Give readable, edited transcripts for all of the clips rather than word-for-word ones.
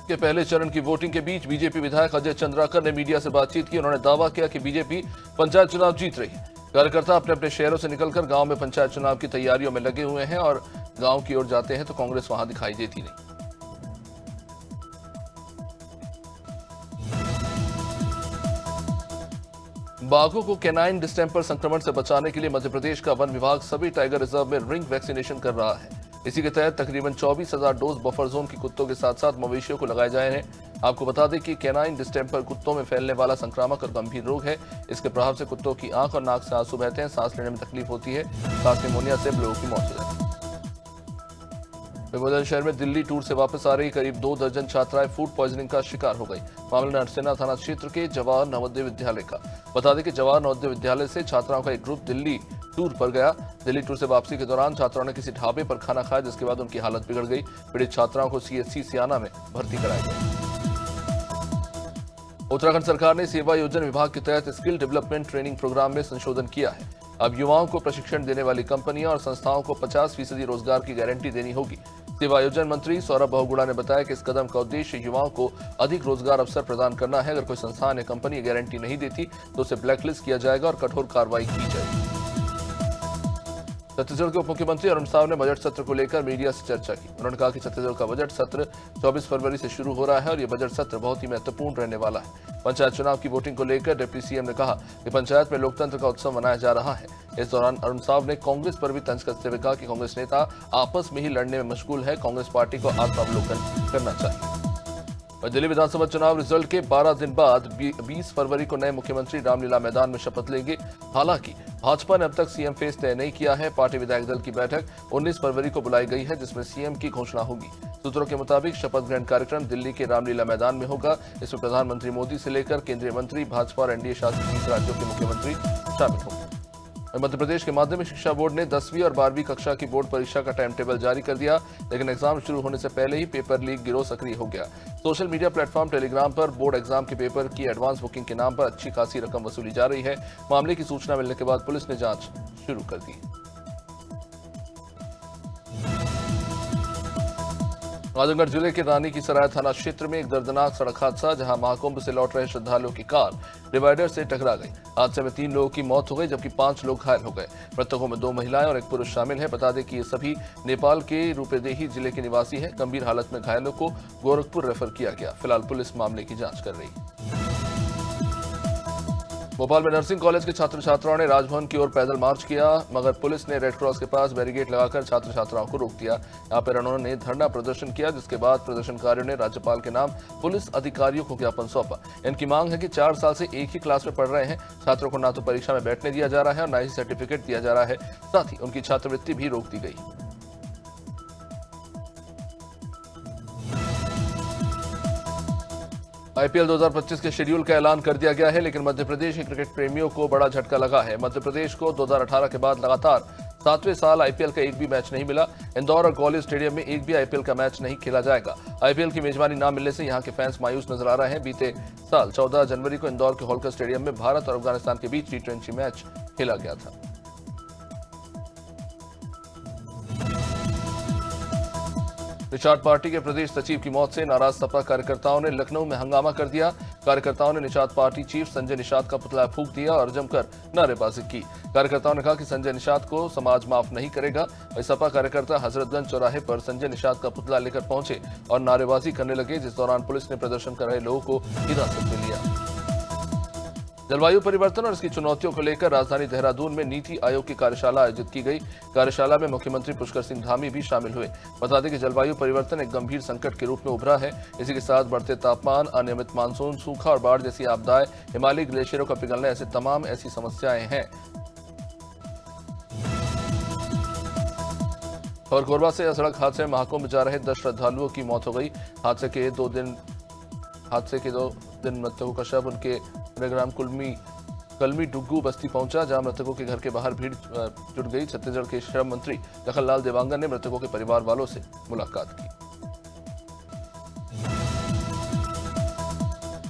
के पहले चरण की वोटिंग के बीच बीजेपी विधायक अजय चंद्राकर ने मीडिया से बातचीत की। उन्होंने दावा किया कि बीजेपी पंचायत चुनाव जीत रही है। कार्यकर्ता अपने अपने शहरों से निकलकर गांव में पंचायत चुनाव की तैयारियों में लगे हुए हैं और गांव की ओर जाते हैं तो कांग्रेस वहां दिखाई देती नहीं। बाघों को कैनाइन डिस्टेंपर संक्रमण से बचाने के लिए मध्य प्रदेश का वन विभाग सभी टाइगर रिजर्व में रिंग वैक्सीनेशन कर रहा है। इसी के तहत तकरीबन 24,000 डोज बफर जोन के कुत्तों के साथ साथ मवेशियों को लगाए जाए हैं। आपको बता दें कि कैनाइन डिस्टेंपर कुत्तों में फैलने वाला संक्रामक और गंभीर रोग है। इसके प्रभाव से कुत्तों की आंख और नाक से आंसू बहते हैं, सांस लेने में तकलीफ होती है, सांस निमोनिया से लोगों की मौत हो जाती है। विमोचन शहर में दिल्ली टूर से वापस आ रही करीब 2 दर्जन छात्राएं फूड पॉइजनिंग का शिकार हो गई। मामला नरसेना थाना क्षेत्र के जवाहर नवोदय विद्यालय का। बता दें कि जवाहर नवोदय विद्यालय से छात्राओं का एक ग्रुप दिल्ली टूर पर गया। दिल्ली टूर से वापसी के दौरान छात्राओं ने किसी ढाबे पर खाना खाया, जिसके बाद उनकी हालत बिगड़ गई। पीड़ित छात्राओं को सीएचसी सियाना में भर्ती कराया गया। उत्तराखंड सरकार ने सेवा योजन विभाग के तहत स्किल डेवलपमेंट ट्रेनिंग प्रोग्राम में संशोधन किया है। अब युवाओं को प्रशिक्षण देने वाली कंपनियां और संस्थाओं को 50% रोजगार की गारंटी देनी होगी। सेवा योजन मंत्री सौरभ बहुगुणा ने बताया कि इस कदम का उद्देश्य युवाओं को अधिक रोजगार अवसर प्रदान करना है। अगर कोई संस्थान या कंपनी गारंटी नहीं देती तो उसे ब्लैकलिस्ट किया जाएगा और कठोर कार्रवाई की जाएगी। छत्तीसगढ़ के उप मुख्यमंत्री अरुण साव ने बजट सत्र को लेकर मीडिया से चर्चा की। उन्होंने कहा कि छत्तीसगढ़ का बजट सत्र 24 फरवरी से शुरू हो रहा है और यह बजट सत्र बहुत ही महत्वपूर्ण रहने वाला है। पंचायत चुनाव की वोटिंग को लेकर डिप्टी सीएम ने कहा कि पंचायत में लोकतंत्र का उत्सव मनाया जा रहा है। इस दौरान अरुण साव ने कांग्रेस पर भी तंज कसते हुए कहा कि कांग्रेस नेता आपस में ही लड़ने में मशगूल है, कांग्रेस पार्टी को आत्मावलोकन करना चाहिए। दिल्ली विधानसभा चुनाव रिजल्ट के 12 दिन बाद 20 फरवरी को नए मुख्यमंत्री रामलीला मैदान में शपथ लेंगे। हालांकि भाजपा ने अब तक सीएम फेस तय नहीं किया है। पार्टी विधायक दल की बैठक 19 फरवरी को बुलाई गई है, जिसमें सीएम की घोषणा होगी। सूत्रों के मुताबिक शपथ ग्रहण कार्यक्रम दिल्ली के रामलीला मैदान में होगा। इसमें प्रधानमंत्री मोदी से लेकर केंद्रीय मंत्री, भाजपा और एनडीए शासित 20 राज्यों के मुख्यमंत्री शामिल होंगे। मध्य प्रदेश के माध्यमिक शिक्षा बोर्ड ने 10वीं और 12वीं कक्षा की बोर्ड परीक्षा का टाइम टेबल जारी कर दिया, लेकिन एग्जाम शुरू होने से पहले ही पेपर लीक गिरोह सक्रिय हो गया। सोशल मीडिया प्लेटफॉर्म टेलीग्राम पर बोर्ड एग्जाम के पेपर की एडवांस बुकिंग के नाम पर अच्छी खासी रकम वसूली जा रही है। मामले की सूचना मिलने के बाद पुलिस ने जांच शुरू कर दी। आजमगढ़ जिले के रानी की सराय थाना क्षेत्र में एक दर्दनाक सड़क हादसा, जहां महाकुंभ से लौट रहे श्रद्धालुओं की कार डिवाइडर से टकरा गई। हादसे में 3 लोगों की मौत हो गई, जबकि 5 लोग घायल हो गए। मृतकों में 2 महिलाएं और 1 पुरुष शामिल है। बता दें कि ये सभी नेपाल के रूपेदेही जिले के निवासी हैं। गंभीर हालत में घायलों को गोरखपुर रेफर किया गया। फिलहाल पुलिस मामले की जांच कर रही है। भोपाल में नर्सिंग कॉलेज के छात्र छात्राओं ने राजभवन की ओर पैदल मार्च किया, मगर पुलिस ने रेड क्रॉस के पास बैरिकेड लगाकर छात्र छात्राओं को रोक दिया। यहां पर उन्होंने धरना प्रदर्शन किया, जिसके बाद प्रदर्शनकारियों ने राज्यपाल के नाम पुलिस अधिकारियों को ज्ञापन सौंपा। इनकी मांग है कि 4 साल से एक ही क्लास में पढ़ रहे हैं छात्रों को ना तो परीक्षा में बैठने दिया जा रहा है और ना ही सर्टिफिकेट दिया जा रहा है। साथ ही उनकी छात्रवृत्ति भी रोक दी गई। आईपीएल 2025 के शेड्यूल का ऐलान कर दिया गया है, लेकिन मध्य प्रदेश के क्रिकेट प्रेमियों को बड़ा झटका लगा है। मध्य प्रदेश को 2018 के बाद लगातार 7वें साल आईपीएल का एक भी मैच नहीं मिला। इंदौर और ग्वालियर स्टेडियम में एक भी आईपीएल का मैच नहीं खेला जाएगा। आईपीएल की मेजबानी न मिलने से यहां के फैंस मायूस नजर आ रहे हैं। बीते साल 14 जनवरी को इंदौर के होलकर स्टेडियम में भारत और अफगानिस्तान के बीच T20 मैच खेला गया था। निषाद पार्टी के प्रदेश सचिव की मौत से नाराज सपा कार्यकर्ताओं ने लखनऊ में हंगामा कर दिया। कार्यकर्ताओं ने निषाद पार्टी चीफ संजय निषाद का पुतला फूंक दिया और जमकर नारेबाजी की। कार्यकर्ताओं ने कहा कि संजय निषाद को समाज माफ नहीं करेगा। वही सपा कार्यकर्ता हजरतगंज चौराहे पर संजय निषाद का पुतला लेकर पहुंचे और नारेबाजी करने लगे, जिस दौरान पुलिस ने प्रदर्शन कर रहे लोगों को हिरासत में लिया। जलवायु परिवर्तन और इसकी चुनौतियों को लेकर राजधानी देहरादून में नीति आयोग की कार्यशाला आयोजित की गई। कार्यशाला में मुख्यमंत्री पुष्कर सिंह धामी भी शामिल हुए। बता दें कि जलवायु परिवर्तन एक गंभीर संकट के रूप में उभरा है। इसी के साथ बढ़ते तापमान, अनियमित मानसून, सूखा और बाढ़ जैसी आपदाएं, हिमालयी ग्लेशियरों का पिघलना ऐसे तमाम ऐसी समस्याएं हैं। और कोरबा से सड़क हादसे में महाकुंभ जा रहे 10 श्रद्धालुओं की मौत हो गई। हादसे के 2 दिन मृतकों का शव उनके ग्राम कलमी डुग्गू बस्ती पहुंचा, जहां मृतकों के घर के बाहर भीड़ जुट गई। छत्तीसगढ़ के श्रम मंत्री लखनलाल देवांगन ने मृतकों के परिवार वालों से मुलाकात की।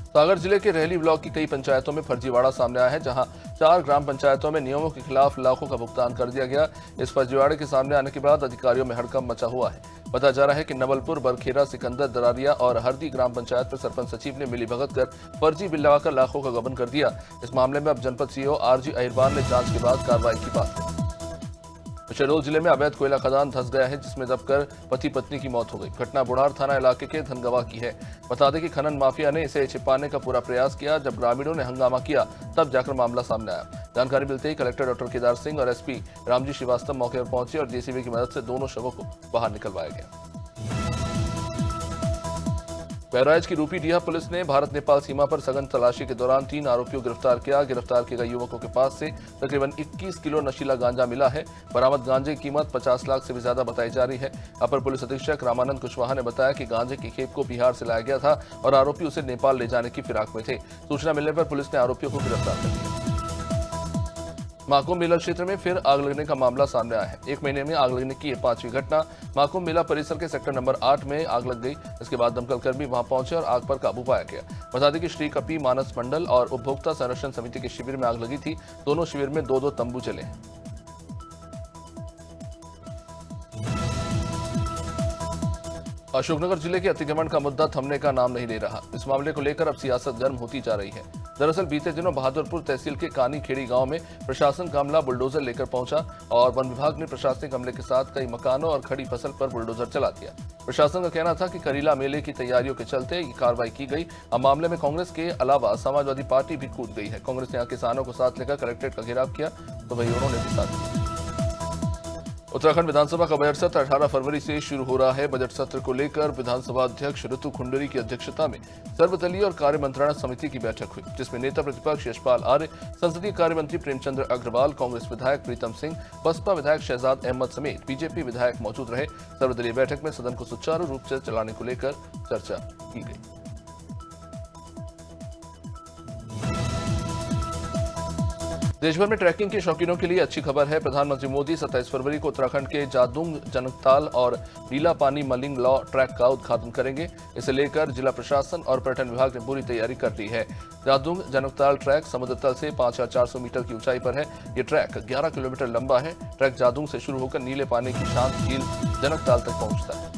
सागर जिले के रहली ब्लॉक की कई पंचायतों में फर्जीवाड़ा सामने आया है, जहां 4 ग्राम पंचायतों में नियमों के खिलाफ लाखों का भुगतान कर दिया गया। इस फर्जीवाड़े के सामने आने के बाद अधिकारियों में हड़कंप मचा हुआ है। बताया जा रहा है कि नवलपुर, बरखेरा, सिकंदर, दरारिया और हरदी ग्राम पंचायत में सरपंच सचिव ने मिलीभगत कर फर्जी बिल लगाकर लाखों का गबन कर दिया। इस मामले में अब जनपद सीओ आरजी अहिरबान ने जांच के बाद कार्रवाई की बात कही। शहडोल जिले में अवैध कोयला खदान धंस गया है, जिसमें दबकर पति पत्नी की मौत हो गई। घटना बुढ़ार थाना इलाके के धनगवा की है। बता दें कि खनन माफिया ने इसे छिपाने का पूरा प्रयास किया। जब ग्रामीणों ने हंगामा किया तब जाकर मामला सामने आया। जानकारी मिलते ही कलेक्टर डॉक्टर केदार सिंह और एसपी रामजी श्रीवास्तव मौके पर पहुंचे और जेसीबी की मदद से दोनों शवों को बाहर निकलवाया गया। बहराइच की रूपीडीहा पुलिस ने भारत नेपाल सीमा पर सघन तलाशी के दौरान 3 आरोपियों को गिरफ्तार किया। गिरफ्तार किए गए युवकों के पास से तकरीबन 21 किलो नशीला गांजा मिला है। बरामद गांजे की कीमत 50 लाख से भी ज्यादा बताई जा रही है। अपर पुलिस अधीक्षक रामानंद कुशवाहा ने बताया कि गांजे की खेप को बिहार से लाया गया था और आरोपी उसे नेपाल ले जाने की फिराक में थे। सूचना मिलने पर पुलिस ने आरोपियों को गिरफ्तार कर लिया। महाकुंभ मेला क्षेत्र में फिर आग लगने का मामला सामने आया है। एक महीने में आग लगने की यह 5वीं घटना। महाकुंभ मेला परिसर के सेक्टर नंबर 8 में आग लग गई। इसके बाद दमकल कर्मी वहां पहुंचे और आग पर काबू पाया गया। बता दें कि श्री कपी मानस मंडल और उपभोक्ता संरक्षण समिति के शिविर में आग लगी थी। दोनों शिविर में 2-2 तंबू चले हैं। अशोकनगर जिले के अतिक्रमण का मुद्दा थमने का नाम नहीं ले रहा। इस मामले को लेकर अब सियासत गर्म होती जा रही है। दरअसल बीते दिनों बहादुरपुर तहसील के कानी खेड़ी गांव में प्रशासन का अमला बुलडोजर लेकर पहुंचा और वन विभाग ने प्रशासनिक अमले के साथ कई मकानों और खड़ी फसल पर बुलडोजर चला दिया। प्रशासन का कहना था कि करीला मेले की तैयारियों के चलते ये कार्रवाई की गई। अब मामले में कांग्रेस के अलावा समाजवादी पार्टी भी कूद गई है। कांग्रेस ने यहाँ किसानों को साथ लेकर कलेक्ट्रेट का घेराव किया तो वही उन्होंने भी साथ दिया। उत्तराखंड विधानसभा का बजट सत्र 18 फरवरी से शुरू हो रहा है। बजट सत्र को लेकर विधानसभा अध्यक्ष ऋतु खुंडरी की अध्यक्षता में सर्वदलीय और कार्य मंत्रणा समिति की बैठक हुई, जिसमें नेता प्रतिपक्ष यशपाल आर्य, संसदीय कार्य मंत्री प्रेमचंद्र अग्रवाल, कांग्रेस विधायक प्रीतम सिंह, बसपा विधायक शहजाद अहमद समेत बीजेपी विधायक मौजूद रहे। सर्वदलीय बैठक में सदन को सुचारू रूप से चलाने को लेकर चर्चा की गई। देश भर में ट्रैकिंग के शौकीनों के लिए अच्छी खबर है। प्रधानमंत्री मोदी 27 फरवरी को उत्तराखंड के जादूंग, जनकताल और नीला पानी मलिंग लॉ ट्रैक का उद्घाटन करेंगे। इसे लेकर जिला प्रशासन और पर्यटन विभाग ने पूरी तैयारी कर ली है। जादूंग जनकताल ट्रैक समुद्र तल से 5400 मीटर की ऊंचाई पर है। ये ट्रैक 11 किलोमीटर लंबा है। ट्रैक जादूंग से शुरू होकर नीले पानी की शांत झील जनकताल तक पहुंचता है।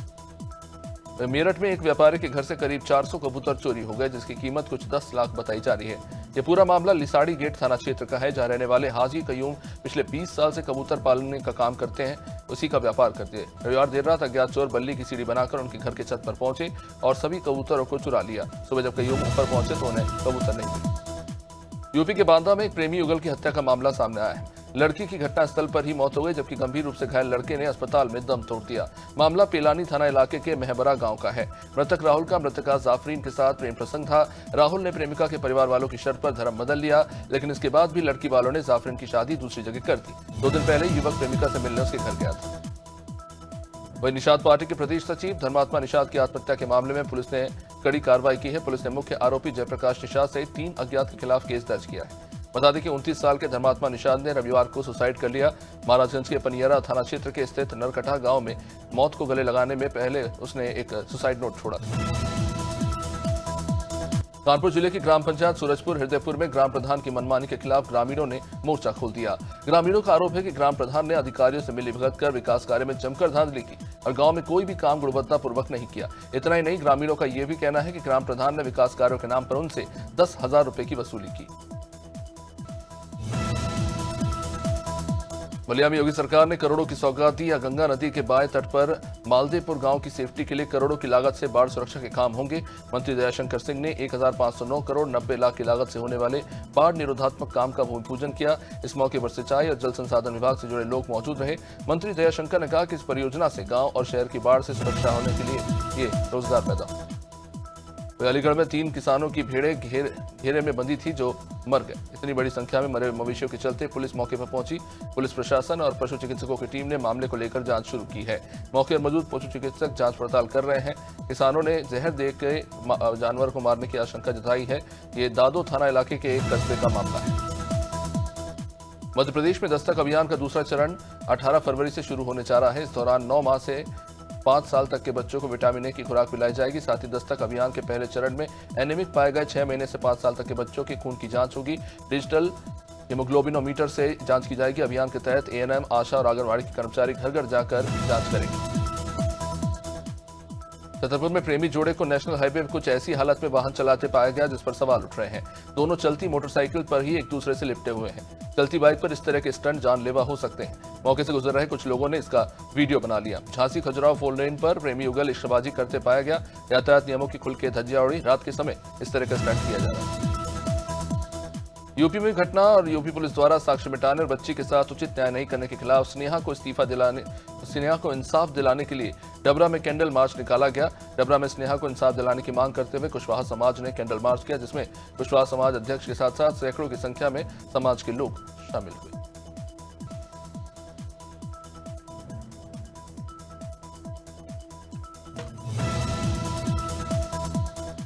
मेरठ में एक व्यापारी के घर से करीब 400 कबूतर चोरी हो गए, जिसकी कीमत कुछ 10 लाख बताई जा रही है। यह पूरा मामला लिसाड़ी गेट थाना क्षेत्र का है, जहां रहने वाले हाजी कयूम पिछले 20 साल से कबूतर पालने का काम करते हैं, उसी का व्यापार करते हैं। रविवार देर रात अज्ञात चोर बल्ली की सीढ़ी बनाकर उनके घर के छत पर पहुंचे और सभी कबूतरों को चुरा लिया। सुबह जब कयूम ऊपर पहुंचे तो उन्हें कबूतर नहीं मिले। यूपी के बांदा में एक प्रेमी युगल की हत्या का मामला सामने आया है। लड़की की घटनास्थल पर ही मौत हो गई, जबकि गंभीर रूप से घायल लड़के ने अस्पताल में दम तोड़ दिया। मामला पेलानी थाना इलाके के मेहबरा गांव का है। मृतक राहुल का मृतका जाफरीन के साथ प्रेम प्रसंग था। राहुल ने प्रेमिका के परिवार वालों की शर्त पर धर्म बदल लिया, लेकिन इसके बाद भी लड़की वालों ने जाफरीन की शादी दूसरी जगह कर दी। 2 दिन पहले युवक प्रेमिका से मिलने उसके घर गया था। वही निषाद पार्टी के प्रदेश सचिव धर्मात्मा निषाद की आत्महत्या के मामले में पुलिस ने कड़ी कार्रवाई की है। पुलिस ने मुख्य आरोपी जयप्रकाश निषाद सहित 3 अज्ञात के खिलाफ केस दर्ज किया है। बता दें कि 29 साल के धर्मात्मा निषाद ने रविवार को सुसाइड कर लिया। महाराजगंज के पनियरा थाना क्षेत्र के स्थित नरकटा गांव में मौत को गले लगाने में पहले उसने एक सुसाइड नोट छोड़ा था। कानपुर जिले की ग्राम पंचायत सूरजपुर हृदयपुर में ग्राम प्रधान की मनमानी के खिलाफ ग्रामीणों ने मोर्चा खोल दिया। ग्रामीणों का आरोप है कि ग्राम प्रधान ने अधिकारियों से मिलीभगत कर विकास कार्य में जमकर धांधली की और गांव में कोई भी काम गुणवत्तापूर्वक नहीं किया। इतना ही नहीं, ग्रामीणों का यह भी कहना है कि ग्राम प्रधान ने विकास कार्यों के नाम पर उनसे 10,000 रुपए की वसूली की। बलिया में योगी सरकार ने करोड़ों की सौगात दी। गंगा नदी के बाएं तट पर मालदेपुर गांव की सेफ्टी के लिए करोड़ों की लागत से बाढ़ सुरक्षा के काम होंगे। मंत्री दयाशंकर सिंह ने 1509 करोड़ 90 लाख की लागत से होने वाले बाढ़ निरोधात्मक काम का भूमि पूजन किया। इस मौके पर सिंचाई और जल संसाधन विभाग से जुड़े लोग मौजूद रहे। मंत्री दयाशंकर ने कहा कि इस परियोजना से गाँव और शहर की बाढ़ से सुरक्षा होने के लिए ये रोजगार पैदा हो। अलीगढ़ में 3 किसानों की भेड़ें घेरे में बंधी थी जो मर गए। इतनी बड़ी संख्या में मरे मवेशियों के चलते पुलिस मौके पर पहुंची। पुलिस प्रशासन और पशु चिकित्सकों की टीम ने मामले को लेकर जांच शुरू की है। मौके पर मौजूद पशु चिकित्सक जांच पड़ताल कर रहे हैं। किसानों ने जहर दे के जानवर को मारने की आशंका जताई है। ये दादो थाना इलाके के एक कस्बे का मामला है। मध्य प्रदेश में दस्तक अभियान का दूसरा चरण 18 फरवरी से शुरू होने जा रहा है। इस दौरान 9 माह से 5 साल तक के बच्चों को विटामिन ए की खुराक पिलाई जाएगी। साथ ही दस्तक अभियान के पहले चरण में एनीमिक पाए गए 6 महीने से 5 साल तक के बच्चों के खून की जांच होगी। डिजिटल हीमोग्लोबिनोमीटर से जांच की जाएगी। अभियान के तहत एएनएम, आशा और आंगनबाड़ी के कर्मचारी घर घर जाकर जांच करेंगे। छतरपुर में प्रेमी जोड़े को नेशनल हाईवे पर कुछ ऐसी हालत में वाहन चलाते पाया गया जिस पर सवाल उठ रहे हैं। दोनों चलती मोटरसाइकिल पर ही एक दूसरे से लिपटे हुए हैं। चलती बाइक पर इस तरह के स्टंट जानलेवा हो सकते हैं। मौके से गुजर रहे कुछ लोगों ने इसका वीडियो बना लिया। झांसी खजुराहो 4 लेन पर प्रेमी युगल इश्कबाजी करते पाया गया। यातायात नियमों की खुल के धज्जियां उड़ी। रात के समय इस तरह का स्टंट किया जा रहा है। यूपी में घटना और यूपी पुलिस द्वारा साक्ष्य मिटाने और बच्ची के साथ उचित न्याय नहीं करने के खिलाफ स्नेहा को इंसाफ दिलाने के लिए डबरा में कैंडल मार्च निकाला गया। डबरा में स्नेहा को इंसाफ दिलाने की मांग करते हुए कुशवाहा समाज ने कैंडल मार्च किया, जिसमें कुशवाहा समाज अध्यक्ष के साथ साथ सैकड़ों की संख्या में समाज के लोग शामिल हुए।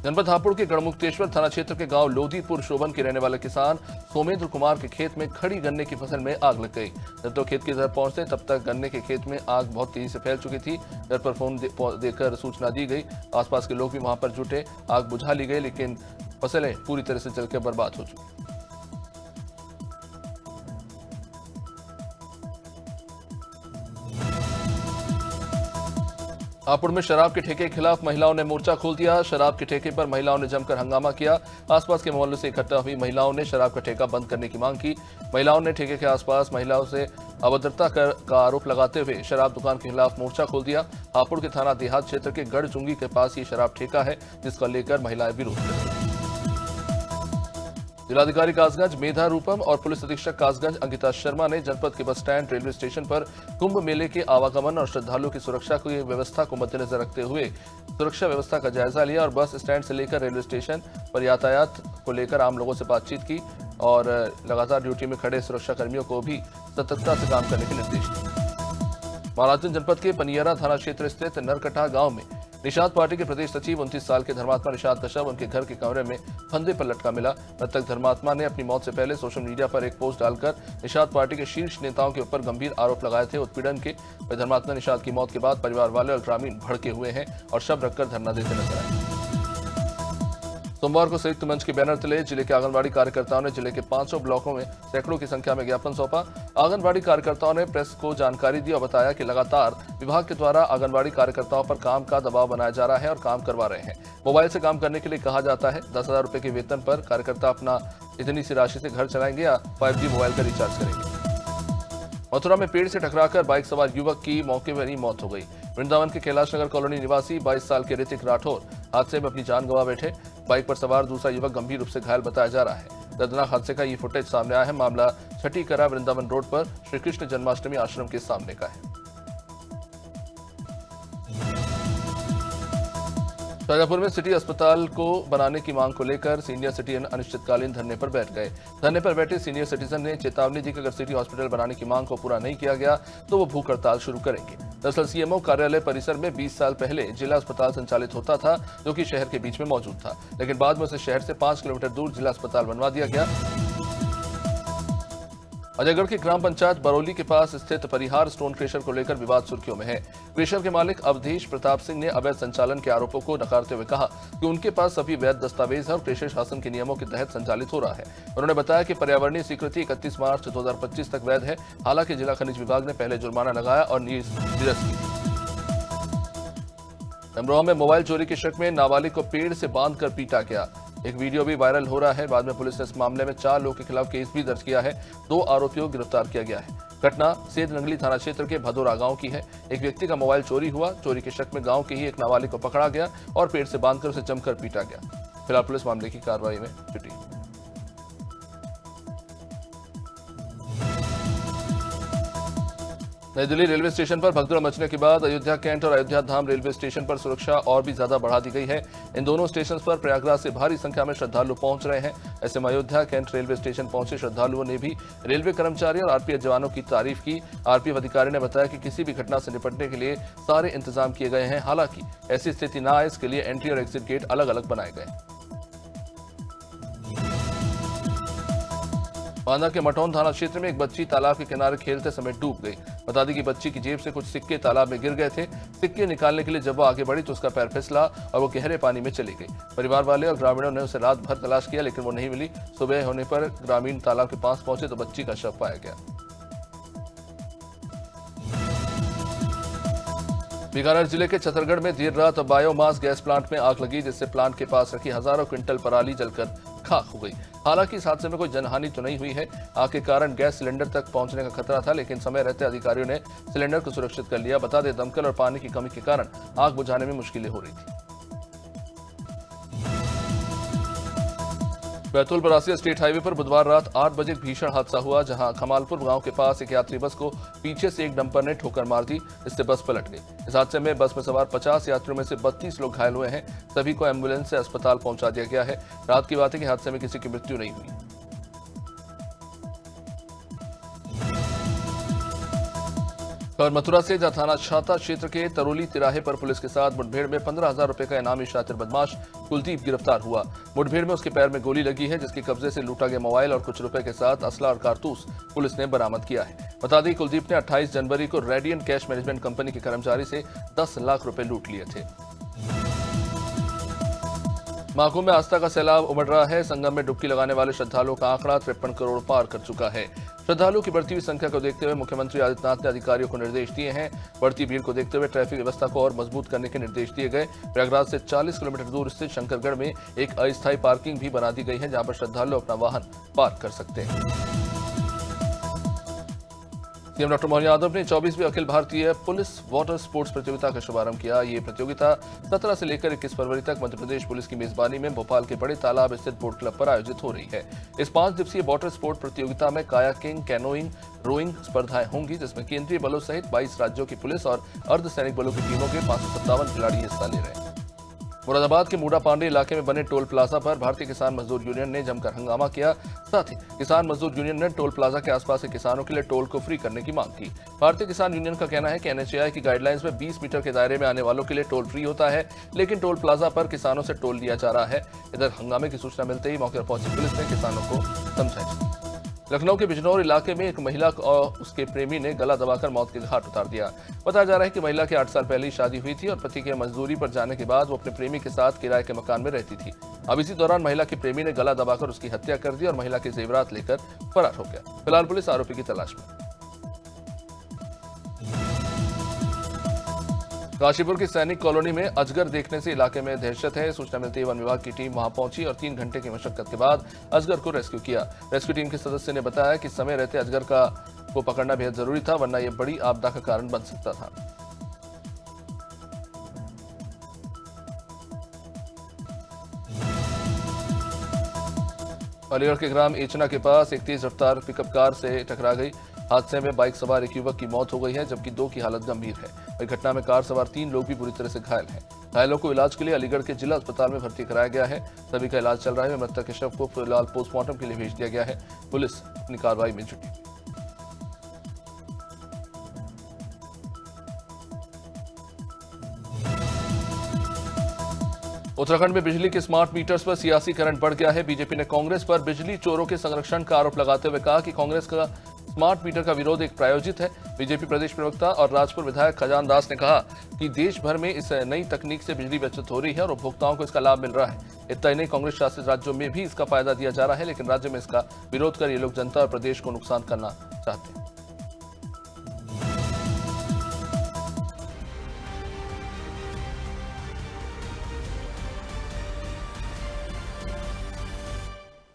जनपद हापुड़ के गढ़मुक्तेश्वर थाना क्षेत्र के गांव लोधीपुर शोभन के रहने वाले किसान सोमेंद्र कुमार के खेत में खड़ी गन्ने की फसल में आग लग गई। जब तो खेत की तरफ पहुंचते तब तक गन्ने के खेत में आग बहुत तेजी से फैल चुकी थी। घर पर फोन देकर सूचना दी गई। आसपास के लोग भी वहां पर जुटे। आग बुझा ली गई, लेकिन फसलें पूरी तरह से जलकर बर्बाद हो चुकी। हापुड़ में शराब के ठेके के खिलाफ महिलाओं ने मोर्चा खोल दिया। शराब के ठेके पर महिलाओं ने जमकर हंगामा किया। आसपास के मोहल्लों से इकट्ठा हुई महिलाओं ने शराब का ठेका बंद करने की मांग की। महिलाओं ने ठेके के आसपास महिलाओं से अभद्रता का आरोप लगाते हुए शराब दुकान के खिलाफ मोर्चा खोल दिया। हापुड़ के थाना देहात क्षेत्र के गढ़चुंगी के पास ये शराब ठेका है, जिसको लेकर महिलाएं विरोध कर रही हैं। जिलाधिकारी कासगंज मेधा रूपम और पुलिस अधीक्षक कासगंज अंकिता शर्मा ने जनपद के बस स्टैंड, रेलवे स्टेशन पर कुंभ मेले के आवागमन और श्रद्धालुओं की सुरक्षा की व्यवस्था को मद्देनजर रखते हुए सुरक्षा व्यवस्था का जायजा लिया और बस स्टैंड से लेकर रेलवे स्टेशन पर यातायात को लेकर आम लोगों से बातचीत की और लगातार ड्यूटी में खड़े सुरक्षा कर्मियों को भी सतर्कता से काम करने के निर्देश दिए। महाराजगंज जनपद के पनियरा थाना क्षेत्र स्थित नरकटा गांव में निषाद पार्टी के प्रदेश सचिव 29 साल के धर्मात्मा निषाद का शव उनके घर के कमरे में फंदे पर लटका मिला। मृतक धर्मात्मा ने अपनी मौत से पहले सोशल मीडिया पर एक पोस्ट डालकर निषाद पार्टी के शीर्ष नेताओं के ऊपर गंभीर आरोप लगाए थे उत्पीड़न के। धर्मात्मा निषाद की मौत के बाद परिवार वाले और ग्रामीण भड़के हुए हैं और शव रखकर धरना देते नजर आए। सोमवार को संयुक्त मंच के बैनर तले जिले के आंगनबाड़ी कार्यकर्ताओं ने जिले के 500 ब्लॉकों में सैकड़ों की संख्या में ज्ञापन सौंपा। आंगनबाड़ी कार्यकर्ताओं ने प्रेस को जानकारी दी और बताया कि लगातार विभाग के द्वारा आंगनबाड़ी कार्यकर्ताओं पर काम का दबाव बनाया जा रहा है और काम करवा रहे हैं। मोबाइल से काम करने के लिए कहा जाता है। 10,000 रुपए के वेतन पर कार्यकर्ता अपना इतनी सी राशि से घर चलाएंगे या 5G मोबाइल का रिचार्ज करेंगे। मथुरा में पेड़ से टकराकर बाइक सवार युवक की मौके पर ही मौत हो गई। वृंदावन के कैलाश नगर कॉलोनी निवासी 22 साल के ऋतिक राठौर हादसे में अपनी जान गंवा बैठे। बाइक पर सवार दूसरा युवक गंभीर रूप से घायल बताया जा रहा है। दर्दनाक हादसे का ये फुटेज सामने आया है। मामला छठीकरा वृंदावन रोड पर श्री कृष्ण जन्माष्टमी आश्रम के सामने का है। शाजापुर में सिटी अस्पताल को बनाने की मांग को लेकर सीनियर सिटीजन अनिश्चितकालीन धरने पर बैठ गए। धरने पर बैठे सीनियर सिटीजन ने चेतावनी दी कि अगर सिटी हॉस्पिटल बनाने की मांग को पूरा नहीं किया गया तो वो भूख हड़ताल शुरू करेंगे। दरअसल सीएमओ कार्यालय परिसर में 20 साल पहले जिला अस्पताल संचालित होता था, जो कि शहर के बीच में मौजूद था, लेकिन बाद में उसे शहर से 5 किलोमीटर दूर जिला अस्पताल बनवा दिया गया। अजयगढ़ की ग्राम पंचायत बरौली के पास स्थित परिहार स्टोन क्रेशर को लेकर विवाद सुर्खियों में है। क्रेशर के मालिक अवधेश प्रताप सिंह ने अवैध संचालन के आरोपों को नकारते हुए कहा कि उनके पास सभी वैध दस्तावेज है और क्रेशर शासन के नियमों के तहत संचालित हो रहा है। उन्होंने बताया कि पर्यावरणीय स्वीकृति 31 मार्च 2025 तक वैध है। हालांकि जिला खनिज विभाग ने पहले जुर्माना लगाया और निरस्त की। अमरोहा में मोबाइल चोरी के शक में नाबालिग को पेड़ से बांधकर पीटा गया। एक वीडियो भी वायरल हो रहा है। बाद में पुलिस ने इस मामले में 4 लोगों के खिलाफ केस भी दर्ज किया है। 2 आरोपियों को गिरफ्तार किया गया है। घटना सेद नंगली थाना क्षेत्र के भदोरा गांव की है। एक व्यक्ति का मोबाइल चोरी हुआ। चोरी के शक में गांव के ही एक नाबालिग को पकड़ा गया और पेड़ से बांधकर उसे जमकर पीटा गया। फिलहाल पुलिस मामले की कार्रवाई में जुटी। नई दिल्ली रेलवे स्टेशन पर भगदड़ मचने के बाद अयोध्या कैंट और अयोध्या धाम रेलवे स्टेशन पर सुरक्षा और भी ज्यादा बढ़ा दी गई है। इन दोनों स्टेशन पर प्रयागराज से भारी संख्या में श्रद्धालु पहुंच रहे हैं। ऐसे में अयोध्या कैंट रेलवे स्टेशन पहुंचे श्रद्धालुओं ने भी रेलवे कर्मचारी और आरपीएफ जवानों की तारीफ की। आरपीएफ अधिकारी ने बताया कि किसी भी घटना से निपटने के लिए सारे इंतजाम किए गए हैं। हालांकि ऐसी स्थिति न आए, इसके लिए एंट्री और एग्जिट गेट अलग अलग बनाए गए। बांदा के मटौन थाना क्षेत्र में एक बच्ची तालाब के किनारे खेलते समय डूब गई। बता दें कि बच्ची की जेब से कुछ सिक्के तालाब में गिर गए थे। सिक्के निकालने के लिए जब वो आगे बढ़ी तो उसका पैर फिसला और वो गहरे पानी में चली गई। परिवार वाले और ग्रामीणों ने उसे रात भर तलाश किया, लेकिन वो नहीं मिली। सुबह होने पर ग्रामीण तालाब के पास पहुंचे तो बच्ची का शव पाया गया। बीकानेर जिले के छतरगढ़ में देर रात बायोमास गैस प्लांट में आग लगी, जिससे प्लांट के पास रखी हजारों क्विंटल पराली जलकर खाक हो गई। हालांकि इस हादसे में कोई जनहानि तो नहीं हुई है। आग के कारण गैस सिलेंडर तक पहुंचने का खतरा था, लेकिन समय रहते अधिकारियों ने सिलेंडर को सुरक्षित कर लिया। बता दें, दमकल और पानी की कमी के कारण आग बुझाने में मुश्किलें हो रही थी। बैतूल बरासिया स्टेट हाईवे पर बुधवार रात 8 बजे एक भीषण हादसा हुआ, जहां खमालपुर गांव के पास एक यात्री बस को पीछे से एक डंपर ने ठोकर मार दी, इससे बस पलट गई। इस हादसे में बस में सवार 50 यात्रियों में से 32 लोग घायल हुए हैं। सभी को एम्बुलेंस से अस्पताल पहुंचा दिया गया है। रात की बात है कि हादसे में किसी की मृत्यु नहीं हुई। और मथुरा से जहां थाना छाता क्षेत्र के तरोली तिराहे पर पुलिस के साथ मुठभेड़ में 15,000 रुपए का इनामी शातिर बदमाश कुलदीप गिरफ्तार हुआ। मुठभेड़ में उसके पैर में गोली लगी है, जिसके कब्जे से लूटा गया मोबाइल और कुछ रुपए के साथ असला और कारतूस पुलिस ने बरामद किया है। बता दें, कुलदीप ने 28 जनवरी को रेडियंट कैश मैनेजमेंट कंपनी के कर्मचारी से 10 लाख रुपए लूट लिए थे। महाकुंभ में आस्था का सैलाब उमड़ रहा है। संगम में डुबकी लगाने वाले श्रद्धालुओं का आंकड़ा 53 करोड़ पार कर चुका है। श्रद्धालुओं की बढ़ती हुई संख्या को देखते हुए मुख्यमंत्री आदित्यनाथ ने अधिकारियों को निर्देश दिए हैं। बढ़ती भीड़ को देखते हुए ट्रैफिक व्यवस्था को और मजबूत करने के निर्देश दिए गए। प्रयागराज से 40 किलोमीटर दूर स्थित शंकरगढ़ में एक अस्थायी पार्किंग भी बना दी गई है, जहां पर श्रद्धालु अपना वाहन पार्क कर सकते हैं। सीएम डॉक्टर मोहन यादव ने 24वीं Akhil Bharatiya police water sports प्रतियोगिता का शुभारंभ किया। ये प्रतियोगिता 17 से लेकर 21 फरवरी तक मध्य प्रदेश पुलिस की मेजबानी में भोपाल के बड़े तालाब स्थित बोट क्लब पर आयोजित हो रही है। इस 5 दिवसीय वाटर स्पोर्ट प्रतियोगिता में कायाकिंग, कैनोइंग, रोइंग स्पर्धाएं होंगी, जिसमें केंद्रीय बलों सहित 22 राज्यों की पुलिस और अर्धसैनिक बलों की टीमों के 557 खिलाड़ी हिस्सा ले रहे हैं। मुरादाबाद के मूडा पांडे इलाके में बने टोल प्लाजा पर भारतीय किसान मजदूर यूनियन ने जमकर हंगामा किया। साथ ही किसान मजदूर यूनियन ने टोल प्लाजा के आसपास के किसानों के लिए टोल को फ्री करने की मांग की। भारतीय किसान यूनियन का कहना है कि एनएचएआई की गाइडलाइंस में 20 मीटर के दायरे में आने वालों के लिए टोल फ्री होता है, लेकिन टोल प्लाजा पर किसानों से टोल लिया जा रहा है। इधर हंगामे की सूचना मिलते ही मौके पर पहुंची पुलिस ने किसानों को समझाया। लखनऊ के बिजनौर इलाके में एक महिला और उसके प्रेमी ने गला दबाकर मौत के घाट उतार दिया। बताया जा रहा है कि महिला की 8 साल पहले ही शादी हुई थी और पति के मजदूरी पर जाने के बाद वो अपने प्रेमी के साथ किराए के मकान में रहती थी। अब इसी दौरान महिला के प्रेमी ने गला दबाकर उसकी हत्या कर दी और महिला के जेवरात लेकर फरार हो गया। फिलहाल पुलिस आरोपी की तलाश में। काशीपुर की सैनिक कॉलोनी में अजगर देखने से इलाके में दहशत है। सूचना मिलते ही वन विभाग की टीम वहां पहुंची और 3 घंटे की मशक्कत के बाद अजगर को रेस्क्यू किया। रेस्क्यू टीम के सदस्य ने बताया कि समय रहते अजगर को पकड़ना बेहद जरूरी था, वरना यह बड़ी आपदा का कारण बन सकता था। अलीगढ़ के ग्राम एचना के पास एक तेज रफ्तार पिकअप कार से टकरा गई। हादसे में बाइक सवार एक युवक की मौत हो गई है, जबकि 2 की हालत गंभीर है। वही घटना में कार सवार 3 लोग भी बुरी तरह से घायल हैं। घायलों को इलाज के लिए अलीगढ़ के जिला अस्पताल में भर्ती कराया गया है। सभी का इलाज चल रहा है। मृतक के शव को फिलहाल पोस्टमार्टम के लिए भेज दिया गया है। पुलिस अपनी कार्रवाई में जुटी। उत्तराखंड में बिजली के स्मार्ट मीटर्स पर सियासी करंट बढ़ गया है। बीजेपी ने कांग्रेस पर बिजली चोरों के संरक्षण का आरोप लगाते हुए कहा कि कांग्रेस का स्मार्ट मीटर का विरोध एक प्रायोजित है। बीजेपी प्रदेश प्रवक्ता और राजपुर विधायक खजान दास ने कहा कि देश भर में इस नई तकनीक से बिजली बचत हो रही है और उपभोक्ताओं को इसका लाभ मिल रहा है। इतना ही नहीं, कांग्रेस शासित राज्यों में भी इसका फायदा दिया जा रहा है, लेकिन राज्य में इसका विरोध कर ये लोग जनता और प्रदेश को नुकसान करना चाहते हैं।